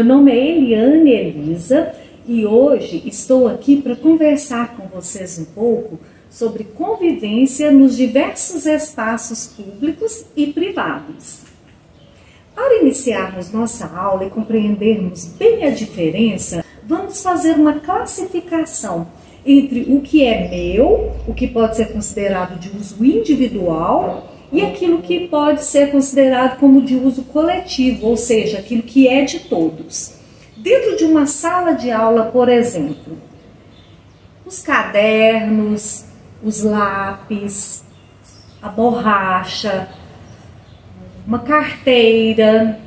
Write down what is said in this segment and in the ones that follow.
meu nome é Eliane Elisa e hoje estou aqui para conversar com vocês um pouco sobre convivência nos diversos espaços públicos e privados. Para iniciarmos nossa aula e compreendermos bem a diferença, vamos fazer uma classificação entre o que é meu, o que pode ser considerado de uso individual, e aquilo que pode ser considerado como de uso coletivo, ou seja, aquilo que é de todos. Dentro de uma sala de aula, por exemplo, os cadernos, os lápis, a borracha, uma carteira,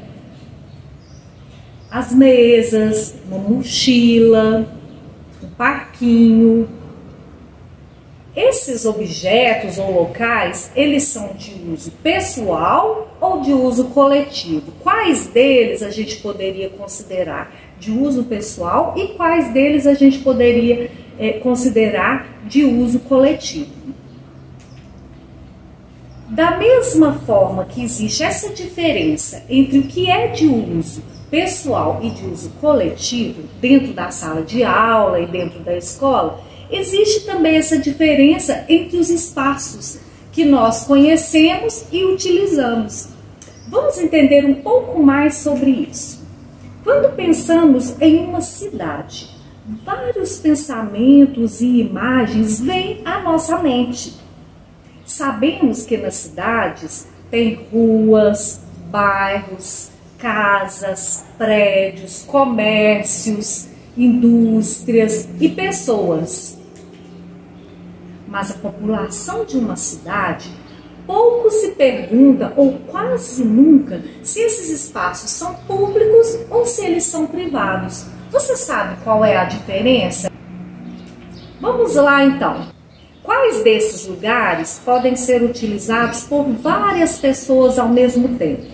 as mesas, uma mochila, um parquinho. Esses objetos ou locais, eles são de uso pessoal ou de uso coletivo? Quais deles a gente poderia considerar de uso pessoal e quais deles a gente poderia considerar de uso coletivo? Da mesma forma que existe essa diferença entre o que é de uso pessoal e de uso coletivo dentro da sala de aula e dentro da escola, existe também essa diferença entre os espaços que nós conhecemos e utilizamos. Vamos entender um pouco mais sobre isso. Quando pensamos em uma cidade, vários pensamentos e imagens vêm à nossa mente. Sabemos que nas cidades tem ruas, bairros, casas, prédios, comércios, indústrias e pessoas. Mas a população de uma cidade pouco se pergunta, ou quase nunca, se esses espaços são públicos ou se eles são privados. Você sabe qual é a diferença? Vamos lá então. Quais desses lugares podem ser utilizados por várias pessoas ao mesmo tempo?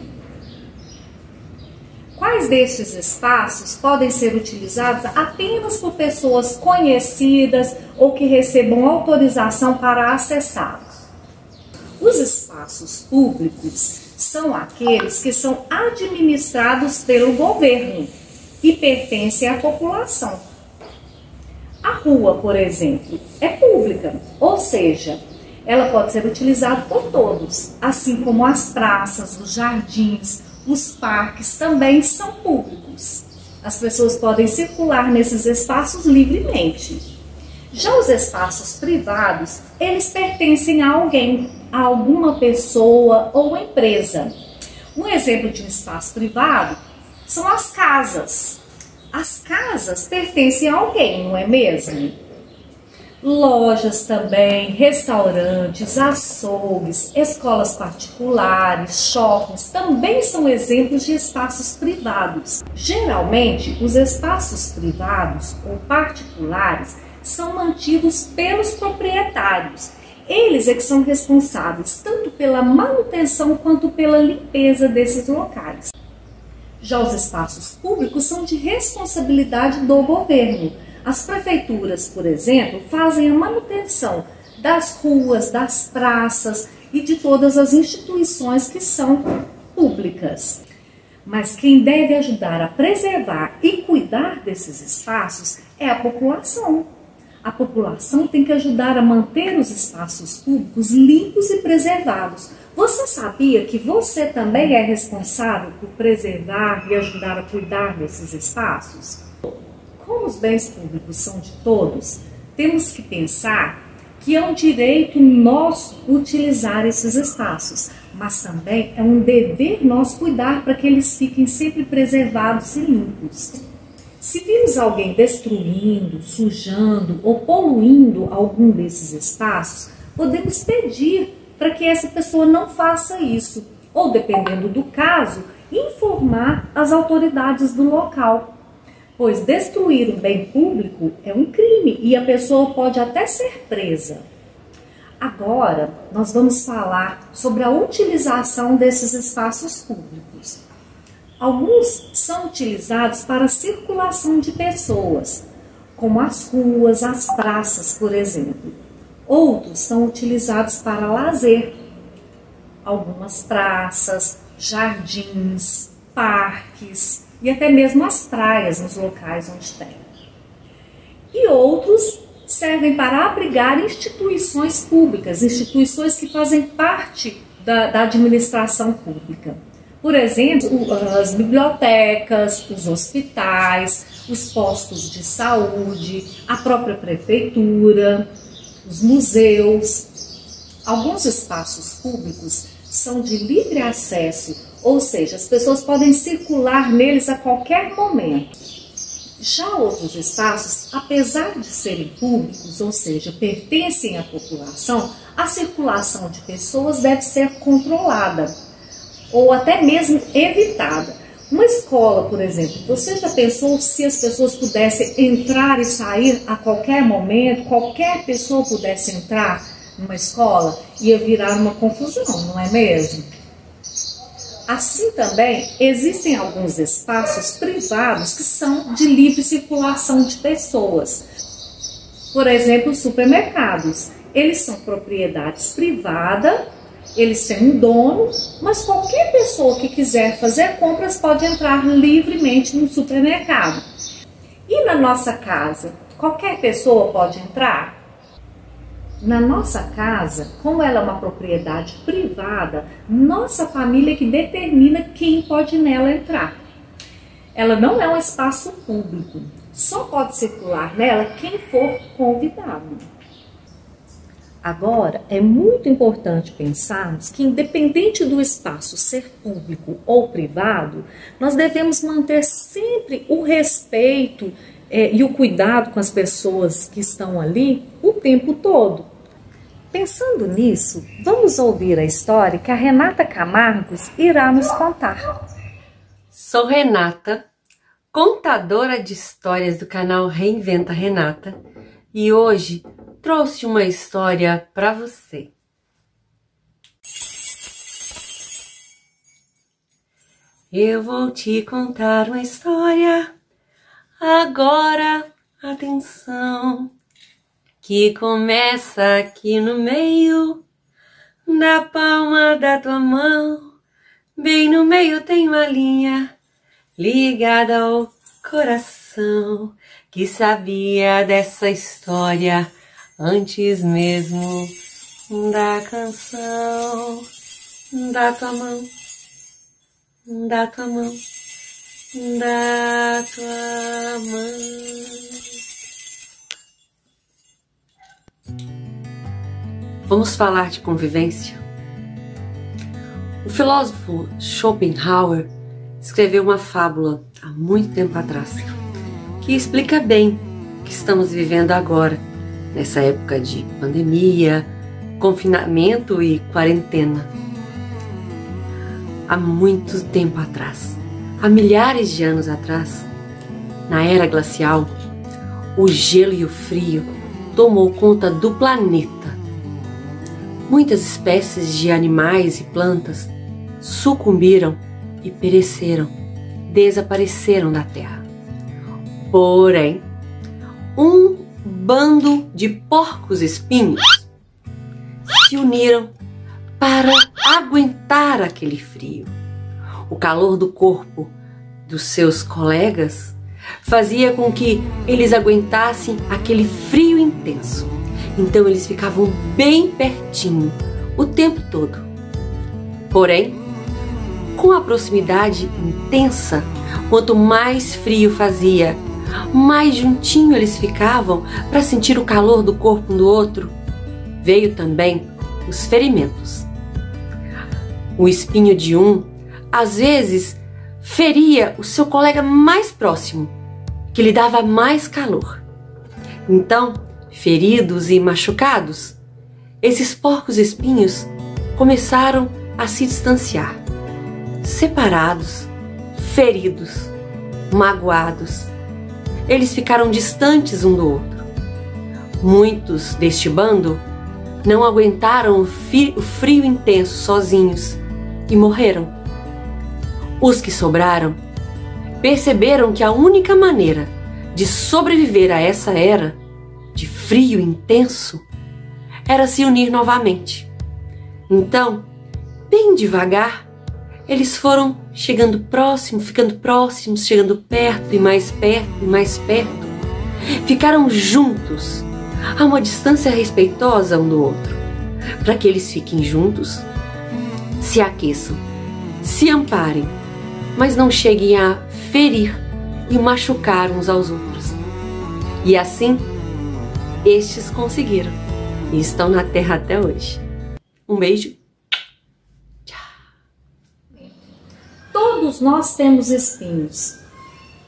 Quais destes espaços podem ser utilizados apenas por pessoas conhecidas ou que recebam autorização para acessá-los? Os espaços públicos são aqueles que são administrados pelo governo e pertencem à população. A rua, por exemplo, é pública, ou seja, ela pode ser utilizada por todos, assim como as praças, os jardins, os parques também são públicos. As pessoas podem circular nesses espaços livremente. Já os espaços privados, eles pertencem a alguém, a alguma pessoa ou empresa. Um exemplo de um espaço privado são as casas. As casas pertencem a alguém, não é mesmo? Lojas também, restaurantes, açougues, escolas particulares, shoppings também são exemplos de espaços privados. Geralmente, os espaços privados ou particulares são mantidos pelos proprietários. Eles é que são responsáveis tanto pela manutenção quanto pela limpeza desses locais. Já os espaços públicos são de responsabilidade do governo. As prefeituras, por exemplo, fazem a manutenção das ruas, das praças e de todas as instituições que são públicas. Mas quem deve ajudar a preservar e cuidar desses espaços é a população. A população tem que ajudar a manter os espaços públicos limpos e preservados. Você sabia que você também é responsável por preservar e ajudar a cuidar desses espaços? Como os bens públicos são de todos, temos que pensar que é um direito nosso utilizar esses espaços, mas também é um dever nosso cuidar para que eles fiquem sempre preservados e limpos. Se vimos alguém destruindo, sujando ou poluindo algum desses espaços, podemos pedir para que essa pessoa não faça isso, ou, dependendo do caso, informar as autoridades do local. Pois destruir um bem público é um crime e a pessoa pode até ser presa. Agora, nós vamos falar sobre a utilização desses espaços públicos. Alguns são utilizados para a circulação de pessoas, como as ruas, as praças, por exemplo. Outros são utilizados para lazer. Algumas praças, jardins, parques, e até mesmo as praias nos locais onde tem. E outros servem para abrigar instituições públicas, instituições que fazem parte da administração pública. Por exemplo, as bibliotecas, os hospitais, os postos de saúde, a própria prefeitura, os museus. Alguns espaços públicos são de livre acesso, ou seja, as pessoas podem circular neles a qualquer momento. Já outros espaços, apesar de serem públicos, ou seja, pertencem à população, a circulação de pessoas deve ser controlada ou até mesmo evitada. Uma escola, por exemplo, você já pensou se as pessoas pudessem entrar e sair a qualquer momento, qualquer pessoa pudesse entrar numa escola? Ia virar uma confusão, não é mesmo? Assim também, existem alguns espaços privados que são de livre circulação de pessoas. Por exemplo, supermercados. Eles são propriedades privadas, eles têm um dono, mas qualquer pessoa que quiser fazer compras pode entrar livremente no supermercado. E na nossa casa, qualquer pessoa pode entrar? Na nossa casa, como ela é uma propriedade privada, nossa família que determina quem pode nela entrar. Ela não é um espaço público, só pode circular nela quem for convidado. Agora, é muito importante pensarmos que, independente do espaço ser público ou privado, nós devemos manter sempre o respeito e o cuidado com as pessoas que estão ali o tempo todo. Pensando nisso, vamos ouvir a história que a Renata Camargos irá nos contar. Sou Renata, contadora de histórias do canal Reinventa Renata, e hoje trouxe uma história para você. Eu vou te contar uma história, agora atenção, que começa aqui no meio, na palma da tua mão. Bem no meio tem uma linha ligada ao coração, que sabia dessa história antes mesmo da canção. Da tua mão, da tua mão, da tua mão. Vamos falar de convivência? O filósofo Schopenhauer escreveu uma fábula há muito tempo atrás que explica bem o que estamos vivendo agora, nessa época de pandemia, confinamento e quarentena. Há muito tempo atrás, há milhares de anos atrás, na era glacial, o gelo e o frio tomou conta do planeta. Muitas espécies de animais e plantas sucumbiram e pereceram, desapareceram da Terra. Porém, um bando de porcos-espinhos se uniram para aguentar aquele frio. O calor do corpo dos seus colegas fazia com que eles aguentassem aquele frio intenso. Então eles ficavam bem pertinho o tempo todo. Porém, com a proximidade intensa, quanto mais frio fazia, mais juntinho eles ficavam para sentir o calor do corpo um do outro. Veio também os ferimentos. O espinho de um, às vezes, feria o seu colega mais próximo, que lhe dava mais calor. Então, feridos e machucados, esses porcos-espinhos começaram a se distanciar, separados, feridos, magoados. Eles ficaram distantes um do outro. Muitos deste bando não aguentaram o frio intenso sozinhos e morreram. Os que sobraram perceberam que a única maneira de sobreviver a essa era de frio intenso era se unir novamente. Então, bem devagar, eles foram chegando próximo, ficando próximos, chegando perto e mais perto e mais perto. Ficaram juntos, a uma distância respeitosa um do outro, para que eles fiquem juntos, se aqueçam, se amparem, mas não cheguem a ferir e machucar uns aos outros. E assim, estes conseguiram e estão na Terra até hoje. Um beijo. Todos nós temos espinhos.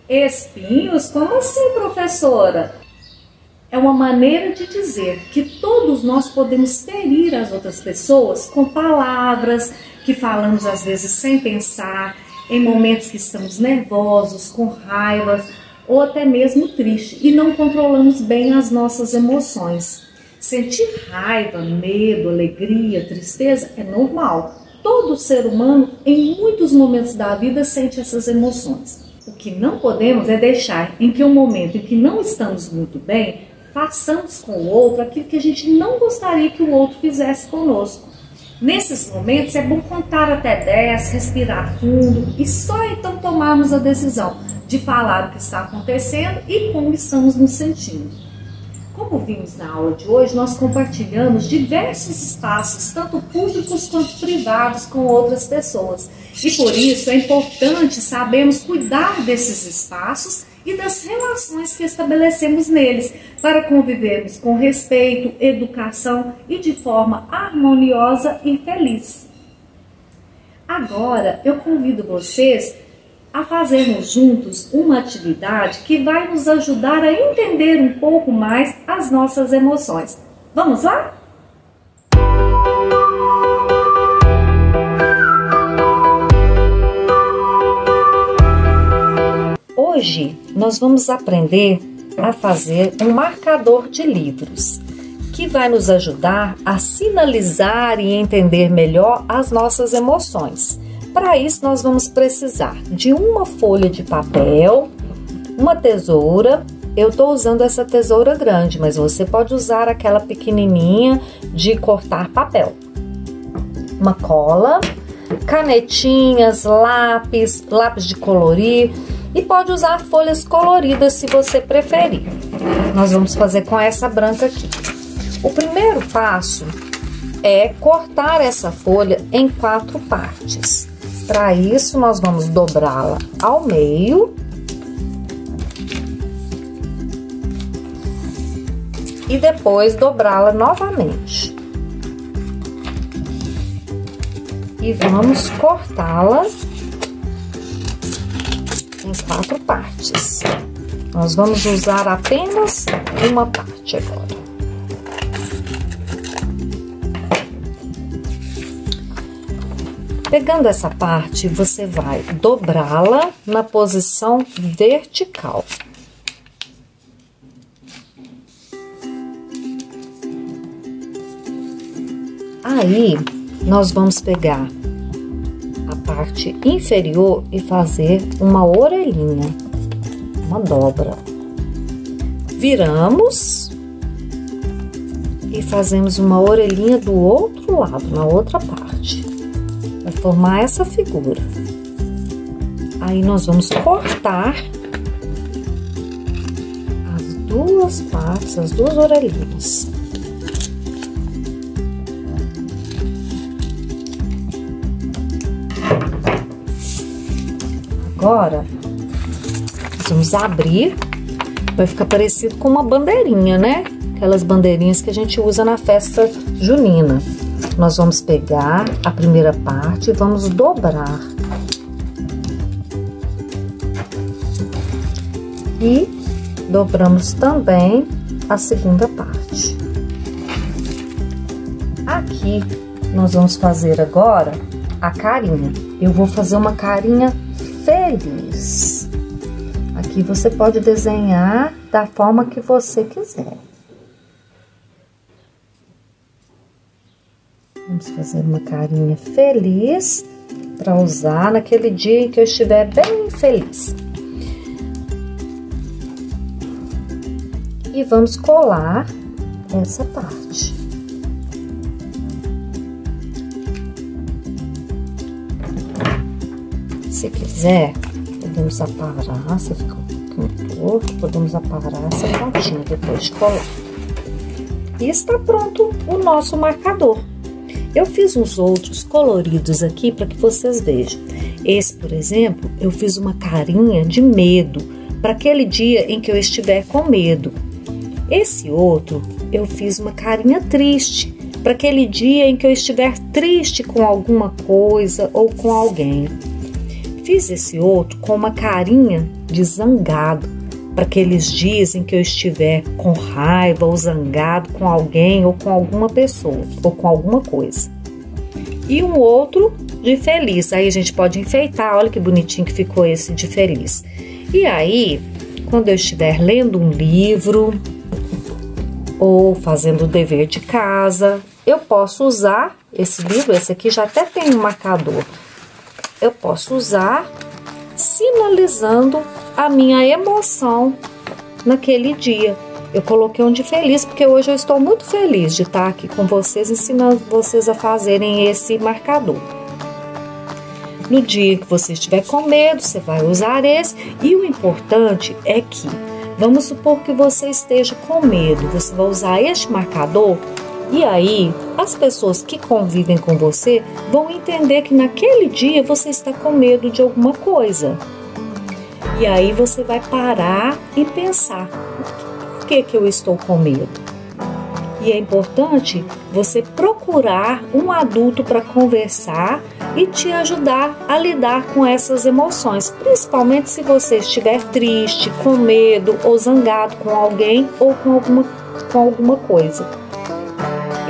Espinhos? Como assim, professora? É uma maneira de dizer que todos nós podemos ferir as outras pessoas com palavras que falamos às vezes sem pensar, em momentos que estamos nervosos, com raiva ou até mesmo triste e não controlamos bem as nossas emoções. Sentir raiva, medo, alegria, tristeza é normal. Todo ser humano, em muitos momentos da vida, sente essas emoções. O que não podemos é deixar em que um momento em que não estamos muito bem, façamos com o outro aquilo que a gente não gostaria que o outro fizesse conosco. Nesses momentos é bom contar até 10, respirar fundo e só então tomarmos a decisão de falar o que está acontecendo e como estamos nos sentindo. Como vimos na aula de hoje, nós compartilhamos diversos espaços, tanto públicos quanto privados, com outras pessoas. E por isso é importante sabermos cuidar desses espaços e das relações que estabelecemos neles, para convivermos com respeito, educação e de forma harmoniosa e feliz. Agora eu convido vocês a fazermos juntos uma atividade que vai nos ajudar a entender um pouco mais as nossas emoções. Vamos lá? Hoje nós vamos aprender a fazer um marcador de livros, que vai nos ajudar a sinalizar e entender melhor as nossas emoções. Para isso, nós vamos precisar de uma folha de papel, uma tesoura. Eu estou usando essa tesoura grande, mas você pode usar aquela pequenininha de cortar papel. Uma cola, canetinhas, lápis de colorir e pode usar folhas coloridas se você preferir. Nós vamos fazer com essa branca aqui. O primeiro passo é cortar essa folha em 4 partes. Para isso, nós vamos dobrá-la ao meio e depois dobrá-la novamente. E vamos cortá-la em 4 partes. Nós vamos usar apenas uma parte agora. Pegando essa parte, você vai dobrá-la na posição vertical. Aí, nós vamos pegar a parte inferior e fazer uma orelhinha, uma dobra. Viramos e fazemos uma orelhinha do outro lado, na outra parte. Vai formar essa figura. Aí nós vamos cortar as duas partes, as duas orelhinhas. Agora, nós vamos abrir, vai ficar parecido com uma bandeirinha, né? Aquelas bandeirinhas que a gente usa na festa junina. Nós vamos pegar a primeira parte e vamos dobrar. E dobramos também a segunda parte. Aqui, nós vamos fazer agora a carinha. Eu vou fazer uma carinha feliz. Aqui você pode desenhar da forma que você quiser. Vamos fazer uma carinha feliz para usar naquele dia em que eu estiver bem feliz. E vamos colar essa parte. Se quiser, podemos aparar, você fica um pouquinho torto, podemos aparar essa pontinha depois de colar. E está pronto o nosso marcador. Eu fiz uns outros coloridos aqui para que vocês vejam. Esse, por exemplo, eu fiz uma carinha de medo, para aquele dia em que eu estiver com medo. Esse outro, eu fiz uma carinha triste, para aquele dia em que eu estiver triste com alguma coisa ou com alguém. Fiz esse outro com uma carinha de zangado, para aqueles dias em que eu estiver com raiva ou zangado com alguém ou com alguma pessoa ou com alguma coisa. E um outro de feliz, aí a gente pode enfeitar, olha que bonitinho que ficou esse de feliz. E aí, quando eu estiver lendo um livro ou fazendo o dever de casa, eu posso usar esse livro, esse aqui já até tem um marcador. Eu posso usar sinalizando a minha emoção naquele dia. Eu coloquei um de feliz, porque hoje eu estou muito feliz de estar aqui com vocês, ensinando vocês a fazerem esse marcador. No dia que você estiver com medo, você vai usar esse. E o importante é que, vamos supor que você esteja com medo, você vai usar este marcador. E aí, as pessoas que convivem com você vão entender que naquele dia você está com medo de alguma coisa. E aí você vai parar e pensar, por que eu estou com medo? E é importante você procurar um adulto para conversar e te ajudar a lidar com essas emoções, principalmente se você estiver triste, com medo ou zangado com alguém ou com alguma coisa.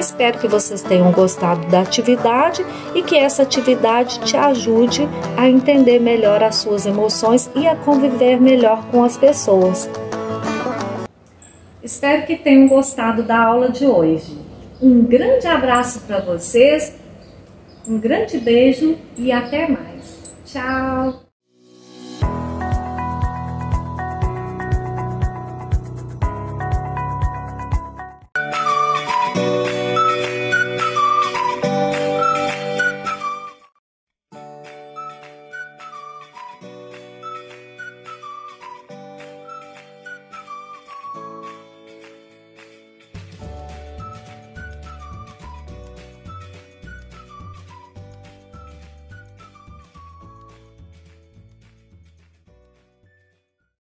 Espero que vocês tenham gostado da atividade e que essa atividade te ajude a entender melhor as suas emoções e a conviver melhor com as pessoas. Espero que tenham gostado da aula de hoje. Um grande abraço para vocês, um grande beijo e até mais. Tchau!